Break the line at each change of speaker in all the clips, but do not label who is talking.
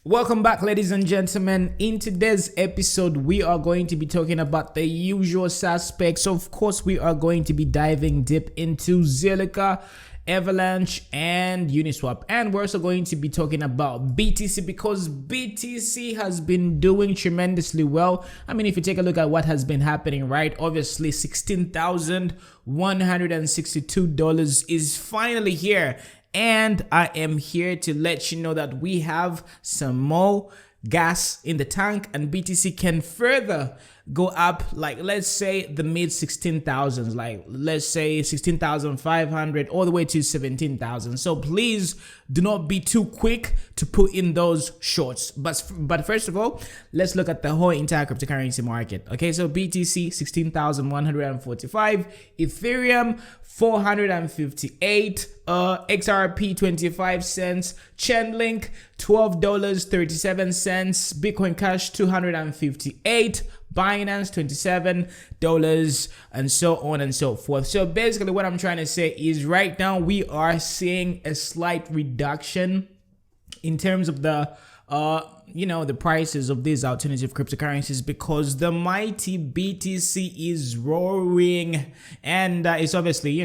Welcome back, ladies and gentlemen. In today's episode, we are going to be talking about the usual suspects. Of course, we are going to be diving deep into Zilliqa, Avalanche, and Uniswap. And we're also going to be talking about BTC because BTC has been doing tremendously well. I mean, if you take a look at what has been happening, right? Obviously, $16,162 is finally here. And I am here to let you know that we have some more gas in the tank and BTC can further go up, like let's say the mid 16,000s, like let's say 16,500 all the way to 17,000. So please do not be too quick to put in those shorts. But first of all, let's look at the whole entire cryptocurrency market. Okay, so BTC 16,145, Ethereum 458, XRP 25 cents, chainlink $12.37, Bitcoin Cash 258, Binance $27, and so on and so forth. So basically what I'm trying to say is right now we are seeing a slight reduction in terms of the the prices of these alternative cryptocurrencies because the mighty BTC is roaring and it's obviously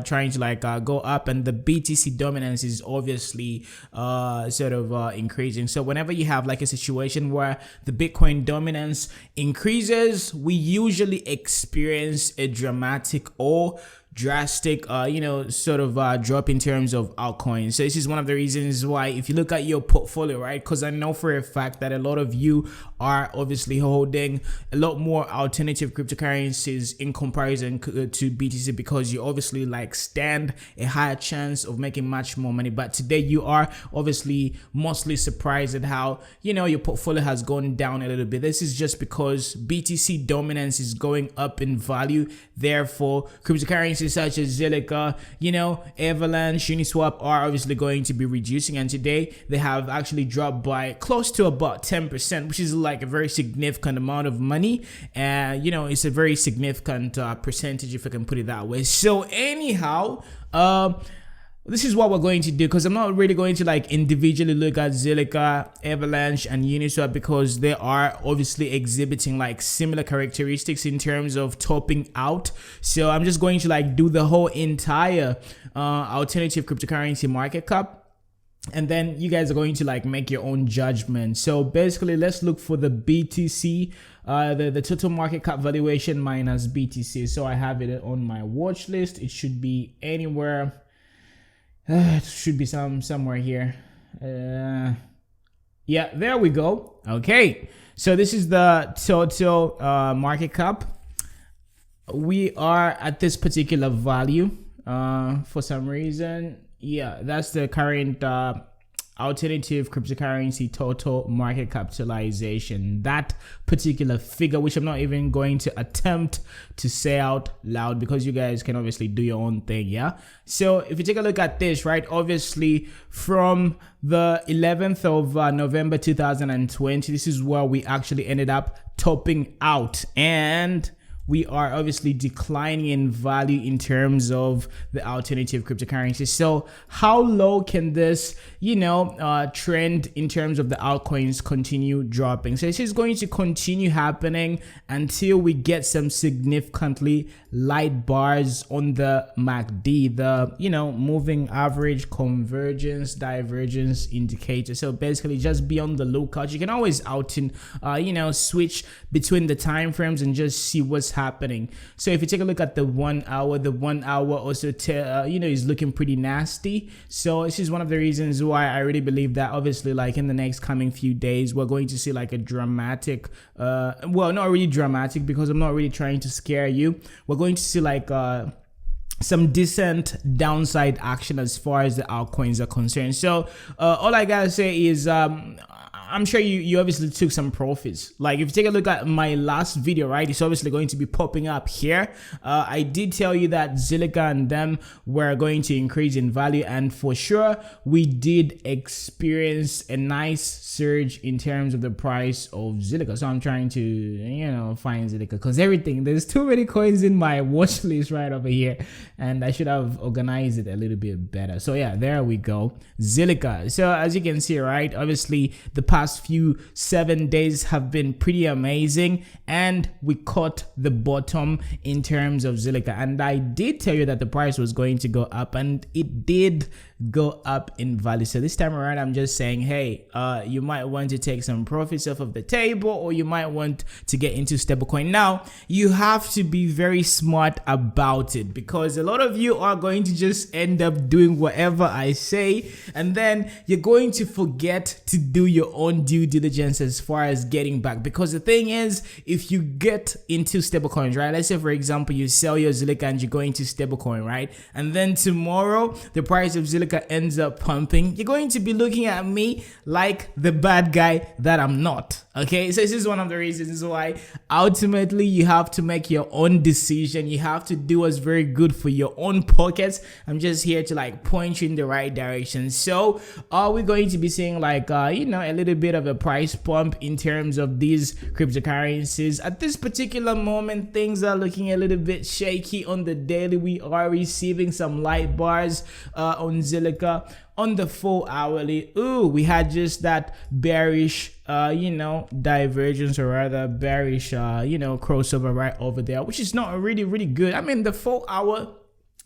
trying to go up, and the BTC dominance is obviously increasing. So whenever you have like a situation where the Bitcoin dominance increases, we usually experience a dramatic or drastic drop in terms of altcoins. So this is one of the reasons why, if you look at your portfolio, right, because I know for a fact that a lot of you are obviously holding a lot more alternative cryptocurrencies in comparison to BTC because you obviously stand a higher chance of making much more money. But today you are obviously mostly surprised at how your portfolio has gone down a little bit. This is just because BTC dominance is going up in value. Therefore, cryptocurrencies such as Zilliqa, Avalanche, Uniswap are obviously going to be reducing, and today they have actually dropped by close to about 10%, which is like a very significant amount of money. And it's a very significant percentage, if I can put it that way. So anyhow, this is what we're going to do, because I'm not really going to individually look at Zilliqa, Avalanche, and Uniswap because they are obviously exhibiting similar characteristics in terms of topping out. So I'm just going to do the whole entire alternative cryptocurrency market cap. And then you guys are going to make your own judgment. So basically, let's look for the BTC, the total market cap valuation minus BTC. So I have it on my watch list. It should be anywhere. It should be somewhere here. Yeah, there we go. Okay, so this is the total market cap. We are at this particular value for some reason. Yeah, that's the current alternative cryptocurrency total market capitalization. That particular figure, which I'm not even going to attempt to say out loud because you guys can obviously do your own thing. Yeah, so if you take a look at this, right, obviously from the 11th of November 2020, this is where we actually ended up topping out, and we are obviously declining in value in terms of the alternative cryptocurrency. So how low can this, trend in terms of the altcoins continue dropping? So this is going to continue happening until we get some significantly light bars on the MACD, the, moving average convergence divergence indicator. So basically just be on the lookout. You can always switch between the time frames and just see what's happening. So if you take a look at the 1 hour, also is looking pretty nasty. So this is one of the reasons why I really believe that obviously in the next coming few days we're going to see a dramatic well, not really dramatic because I'm not really trying to scare you. We're going to see some decent downside action as far as the altcoins are concerned. So all I gotta say is I'm sure you obviously took some profits. If you take a look at my last video, right, it's obviously going to be popping up here. I did tell you that Zilliqa and them were going to increase in value, and for sure we did experience a nice surge in terms of the price of Zilliqa. So I'm trying to find Zilliqa because there's too many coins in my watch list right over here, and I should have organized it a little bit better. So yeah, there we go, Zilliqa. So as you can see, right, obviously the past few 7 days have been pretty amazing, and we caught the bottom in terms of Zilliqa. And I did tell you that the price was going to go up, and it did go up in value. So this time around, I'm just saying, hey, you might want to take some profits off of the table, or you might want to get into stablecoin. Now, you have to be very smart about it, because a lot of you are going to just end up doing whatever I say, and then you're going to forget to do your own due diligence as far as getting back. Because the thing is, if you get into stablecoins, right, let's say for example you sell your Zilliqa and you go into stablecoin, right, and then tomorrow the price of Zilliqa ends up pumping, you're going to be looking at me like the bad guy that I'm not. Okay, so this is one of the reasons why ultimately you have to make your own decision. You have to do what's very good for your own pockets. I'm just here to like point you in the right direction. So are we going to be seeing like a little bit of a price pump in terms of these cryptocurrencies? At this particular moment, things are looking a little bit shaky. On the daily, we are receiving some light bars on Zilliqa. On the 4 hourly, we had just that bearish divergence, or rather bearish crossover right over there, which is not really good. I mean, the 4 hour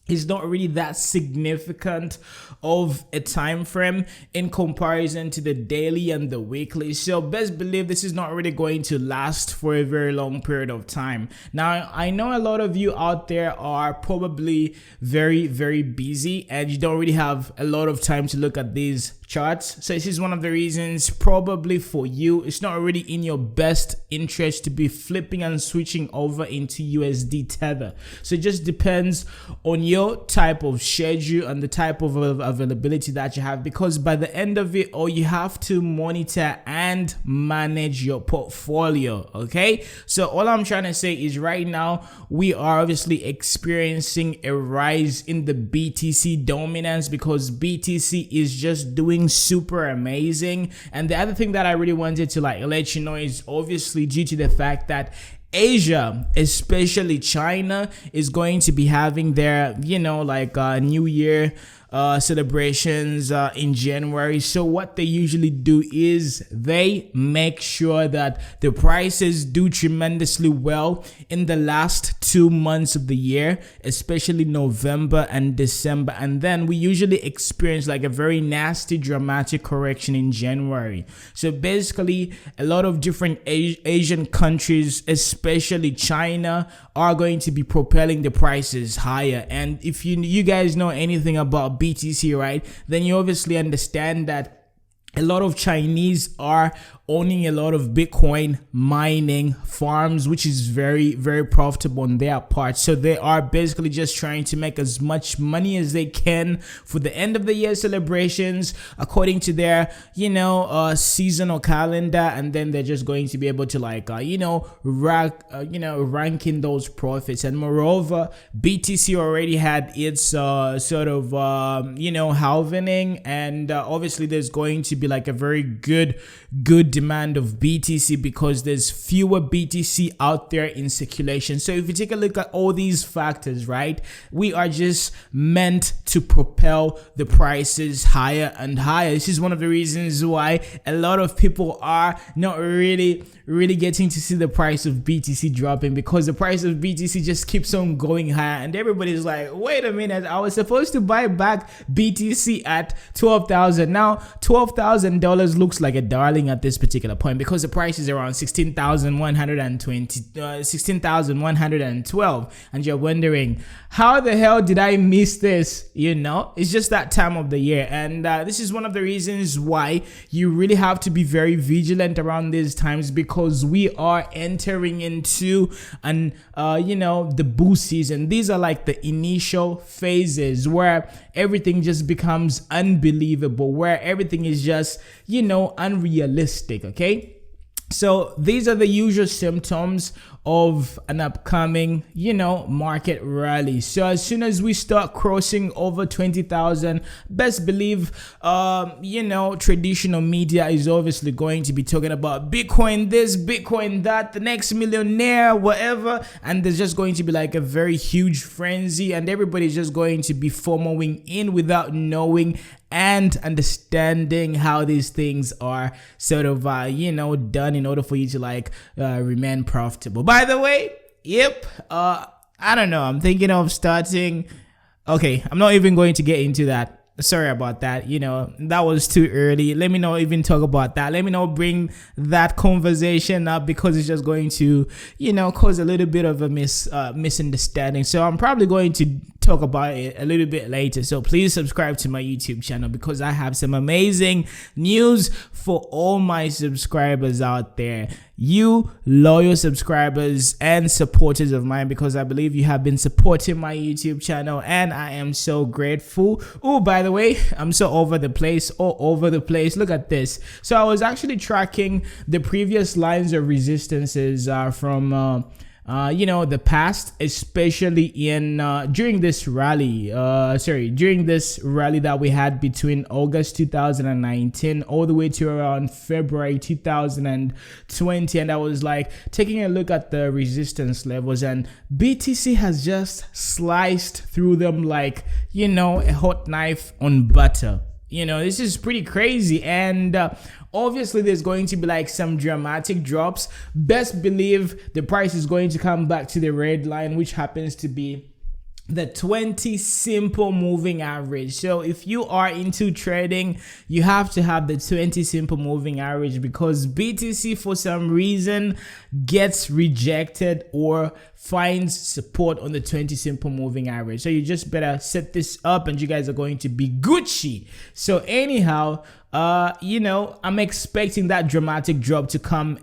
is not really that significant of a time frame in comparison to the daily and the weekly. So best believe this is not really going to last for a very long period of time. Now, I know a lot of you out there are probably very busy and you don't really have a lot of time to look at these charts. So this is one of the reasons probably for you, it's not really in your best interest to be flipping and switching over into USD Tether. So it just depends on your type of schedule and the type of availability that you have, because by the end of it all, you have to monitor and manage your portfolio. Okay, so all I'm trying to say is right now we are obviously experiencing a rise in the BTC dominance, because BTC is just doing super amazing. And the other thing that I really wanted to like let you know is obviously due to the fact that Asia, especially China, is going to be having their New Year celebrations in January. So what they usually do is they make sure that the prices do tremendously well in the last 2 months of the year, especially November and December, and then we usually experience like a very nasty dramatic correction in January. So basically a lot of different Asian countries, especially China, are going to be propelling the prices higher. And if you guys know anything about BTC, right, then you obviously understand that a lot of Chinese are owning a lot of Bitcoin mining farms, which is very profitable on their part. So they are basically just trying to make as much money as they can for the end of the year celebrations according to their seasonal calendar, and then they're just going to be able to ranking those profits. And moreover, BTC already had its halvening, and obviously there's going to be like a very good demand of BTC because there's fewer BTC out there in circulation. So if you take a look at all these factors, right, we are just meant to propel the prices higher and higher. This is one of the reasons why a lot of people are not really getting to see the price of BTC dropping, because the price of BTC just keeps on going higher, and everybody's like, wait a minute, I was supposed to buy back BTC at $12,000. Now $12,000 looks like a darling at this particular point, because the price is around 16,112, and you're wondering, how the hell did I miss this? It's just that time of the year, and this is one of the reasons why you really have to be very vigilant around these times, because we are entering into the bull season. These are like the initial phases where everything just becomes unbelievable, where everything is just unrealistic. Okay, so these are the usual symptoms of an upcoming market rally. So as soon as we start crossing over 20,000, best believe traditional media is obviously going to be talking about Bitcoin this, Bitcoin that, the next millionaire, whatever, and there's just going to be like a very huge frenzy, and everybody's just going to be FOMOing in without knowing and understanding how these things are sort of done in order for you to remain profitable. By the way, I don't know, I'm thinking of starting. Okay, I'm not even going to get into that. Sorry about that. That was too early. Let me not even talk about that. Let me not bring that conversation up because it's just going to, cause a little bit of a misunderstanding. So I'm probably going to talk about it a little bit later. So please subscribe to my YouTube channel because I have some amazing news for all my subscribers out there. You loyal subscribers and supporters of mine, because I believe you have been supporting my YouTube channel and I am so grateful. Oh, by the way, I'm so all over the place. Look at this. So I was actually tracking the previous lines of resistances from the past, especially in during this rally that we had between August 2019 all the way to around February 2020, and I was taking a look at the resistance levels, and BTC has just sliced through them like a hot knife on butter. This is pretty crazy, and obviously there's going to be some dramatic drops. Best believe the price is going to come back to the red line, which happens to be the 20 simple moving average. So if you are into trading, you have to have the 20 simple moving average, because BTC for some reason gets rejected or finds support on the 20 simple moving average. So you just better set this up and you guys are going to be Gucci. So anyhow, I'm expecting that dramatic drop to come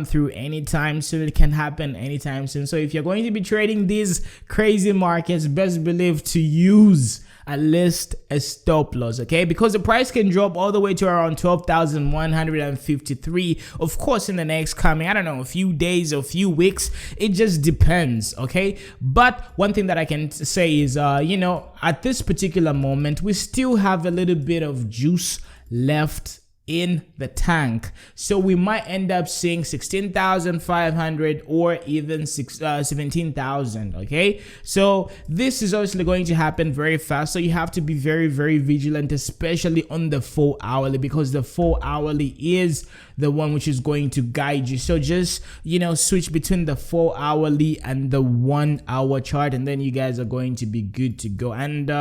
through anytime soon. It can happen anytime soon. So if you're going to be trading these crazy markets, best believe to use at least a stop loss, okay? Because the price can drop all the way to around 12,153. Of course, in the next coming, I don't know, a few days or a few weeks, it just depends, okay? But one thing that I can say is, at this particular moment, we still have a little bit of juice left in the tank, so we might end up seeing 16,500 or even 17,000. Okay, so this is obviously going to happen very fast, so you have to be very, very vigilant, especially on the 4 hourly, because the 4 hourly is the one which is going to guide you. So just switch between the 4 hourly and the 1 hour chart, and then you guys are going to be good to go. And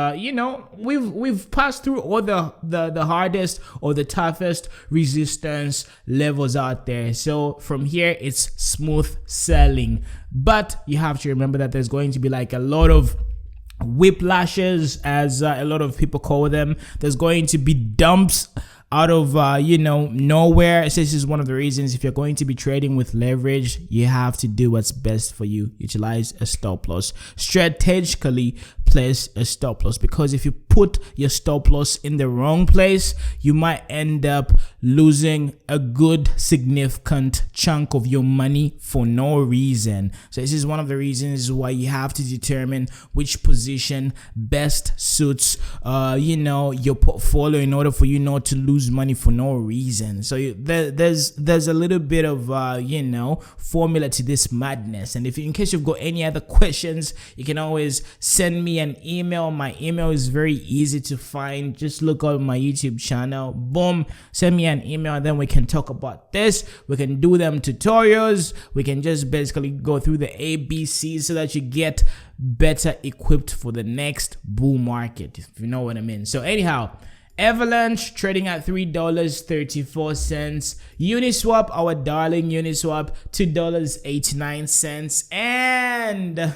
we've passed through all the hardest or the toughest resistance levels out there, so from here it's smooth sailing. But you have to remember that there's going to be a lot of whiplashes, as a lot of people call them. There's going to be dumps out of nowhere. So this is one of the reasons, if you're going to be trading with leverage, you have to do what's best for you. Utilize a stop loss. Strategically place a stop loss, because if you put your stop loss in the wrong place, you might end up losing a good significant chunk of your money for no reason. So this is one of the reasons why you have to determine which position best suits your portfolio in order for you not to lose money for no reason. So there's a little bit of formula to this madness. And in case you've got any other questions, you can always send me an email. My email is very easy to find. Just look up my YouTube channel, boom, send me an email, and then we can talk about this. We can do them tutorials. We can just basically go through the ABCs so that you get better equipped for the next bull market, if you know what I mean. So anyhow, Avalanche trading at $3.34. Uniswap, our darling Uniswap, $2.89. And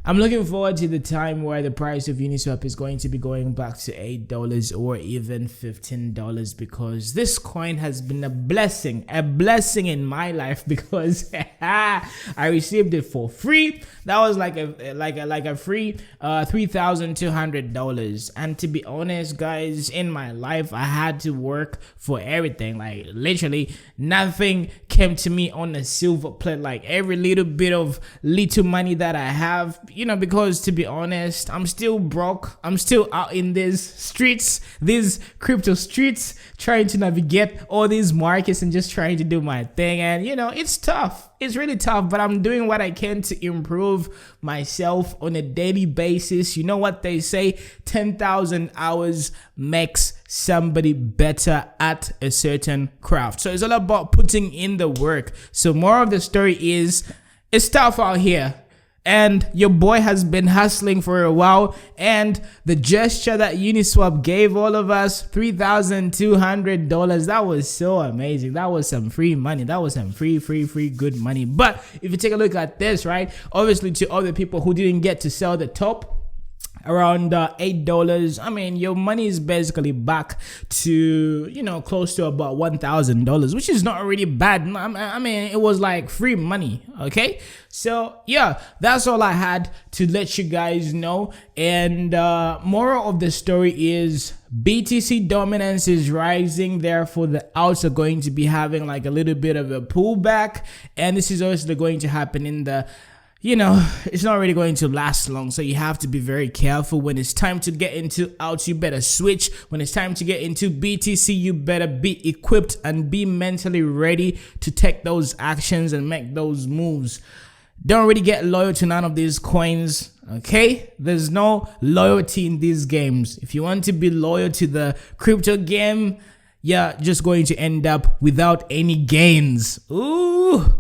I'm looking forward to the time where the price of Uniswap is going to be going back to $8 or even $15, because this coin has been a blessing in my life, because I received it for free. That was like a free $3,200. And to be honest, guys, in my life, I had to work for everything. Like literally nothing came to me on a silver plate. Like every little bit of little money that I have, because to be honest, I'm still broke. I'm still out in these streets, these crypto streets, trying to navigate all these markets and just trying to do my thing. And it's tough. It's really tough, but I'm doing what I can to improve myself on a daily basis. You know what they say, 10,000 hours makes somebody better at a certain craft. So it's all about putting in the work. So more of the story is, it's tough out here, and your boy has been hustling for a while, and the gesture that Uniswap gave all of us, $3,200, that was so amazing. That was some free money. That was some free good money. But if you take a look at this, right, obviously to all the people who didn't get to sell the top around $8, I mean, your money is basically back to, you know, close to about $1,000, which is not really bad. I mean, it was like free money. Okay, so yeah, that's all I had to let you guys know. And moral of the story is, BTC dominance is rising, therefore the alts are going to be having like a little bit of a pullback, and this is also going to happen in the, you know, it's not really going to last long, so you have to be very careful. When it's time to get into alts, you better switch. When it's time to get into BTC, you better be equipped and be mentally ready to take those actions and make those moves. Don't really get loyal to none of these coins, okay? There's no loyalty in these games. If you want to be loyal to the crypto game, you're just going to end up without any gains. Ooh.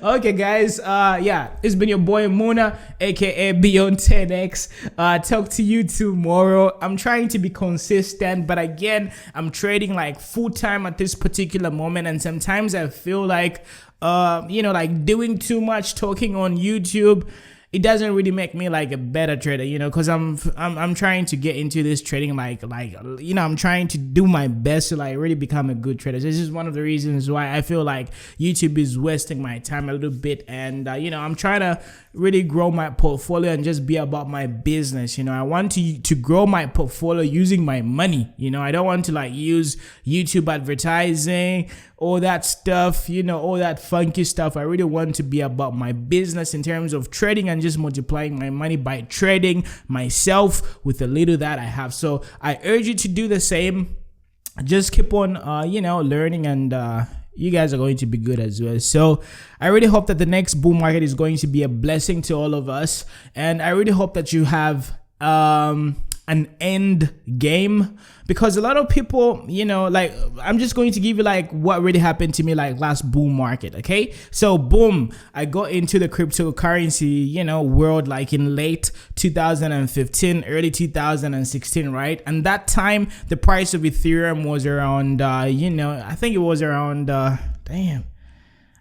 Okay guys, yeah, it's been your boy Muna, aka Beyond 10x. Talk to you tomorrow. I'm trying to be consistent, but again, I'm trading like full-time at this particular moment, and sometimes I feel like you know, like doing too much talking on YouTube, it doesn't really make me like a better trader, you know, because I'm trying to get into this trading, like you know, I'm trying to do my best to like really become a good trader. So this is one of the reasons why I feel like YouTube is wasting my time a little bit, and you know, I'm trying to really grow my portfolio and just be about my business. You know, I want to grow my portfolio using my money. You know, I don't want to like use YouTube advertising, all that stuff, you know, all that funky stuff. I really want to be about my business in terms of trading and just multiplying my money by trading myself with the little that I have. So I urge you to do the same. Just keep on you know, learning, and you guys are going to be good as well. So I really hope that the next bull market is going to be a blessing to all of us, and I really hope that you have an end game, because a lot of people, you know, like, I'm just going to give you like what really happened to me like last bull market. Okay, so boom, I got into the cryptocurrency, you know, world like in late 2015, early 2016, right? And that time the price of Ethereum was around you know, I think it was around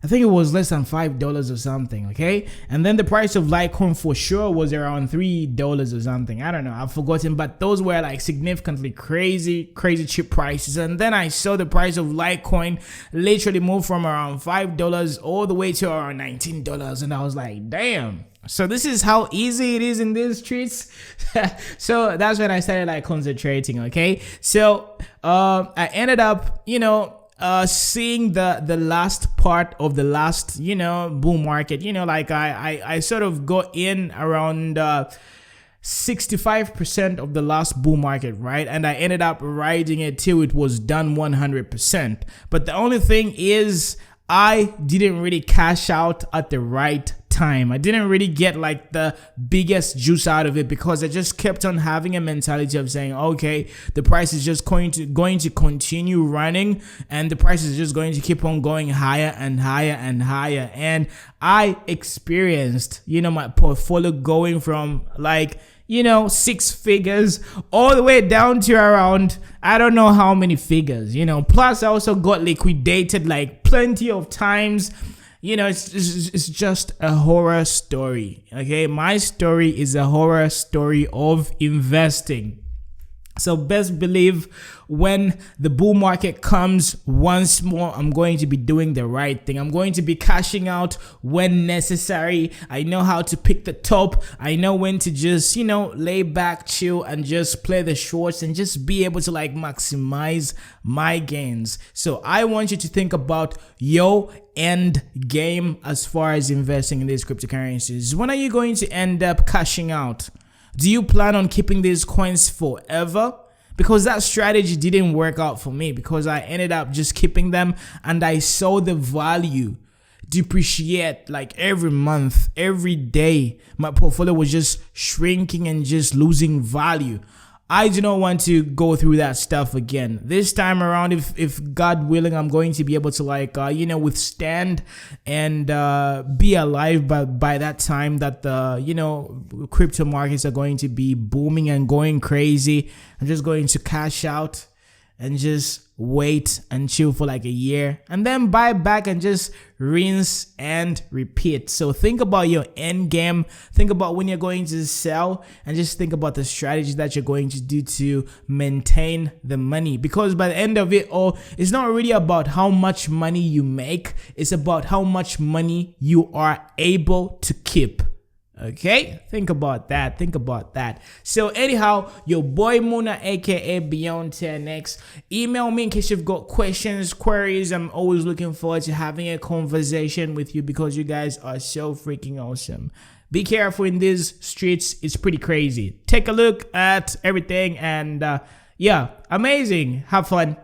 I think it was less than $5 or something, okay? And then the price of Litecoin for sure was around $3 or something. I don't know, I've forgotten, but those were like significantly crazy cheap prices. And then I saw the price of Litecoin literally move from around $5 all the way to around $19, and I was like, damn. So this is how easy it is in these streets. So that's when I started like concentrating, okay? So I ended up, you know, seeing the last part of the last, you know, bull market. You know, like I sort of got in around 65% of the last bull market, right? And I ended up riding it till it was done 100%. But the only thing is, I didn't really cash out at the right time. I didn't really get like the biggest juice out of it, because I just kept on having a mentality of saying, okay, the price is just going to continue running, and the price is just going to keep on going higher and higher and higher. And I experienced, you know, my portfolio going from like, you know, 6 figures all the way down to around, I don't know how many figures, you know. Plus I also got liquidated like plenty of times. You know, it's just a horror story, okay? My story is a horror story of investing. So best believe when the bull market comes once more, I'm going to be doing the right thing. I'm going to be cashing out when necessary. I know how to pick the top. I know when to just, you know, lay back, chill, and just play the shorts and just be able to like maximize my gains. So I want you to think about your end game as far as investing in these cryptocurrencies. When are you going to end up cashing out? Do you plan on keeping these coins forever? Because that strategy didn't work out for me, because I ended up just keeping them, and I saw the value depreciate like every month, every day. My portfolio was just shrinking and just losing value. I do not want to go through that stuff again. This time around, if God willing, I'm going to be able to like, withstand and be alive by that time that the, crypto markets are going to be booming and going crazy. I'm just going to cash out and just wait and chill for like a year and then buy back and just rinse and repeat. So think about your end game. Think about when you're going to sell and just think about the strategy that you're going to do to maintain the money, because by the end of it all, it's not really about how much money you make. It's about how much money you are able to keep. Okay, think about that. Think about that. So anyhow, your boy Muna, aka Beyond 10x. Email me in case you've got questions, queries. I'm always looking forward to having a conversation with you because you guys are so freaking awesome. Be careful in these streets. It's pretty crazy. Take a look at everything and yeah, amazing. Have fun.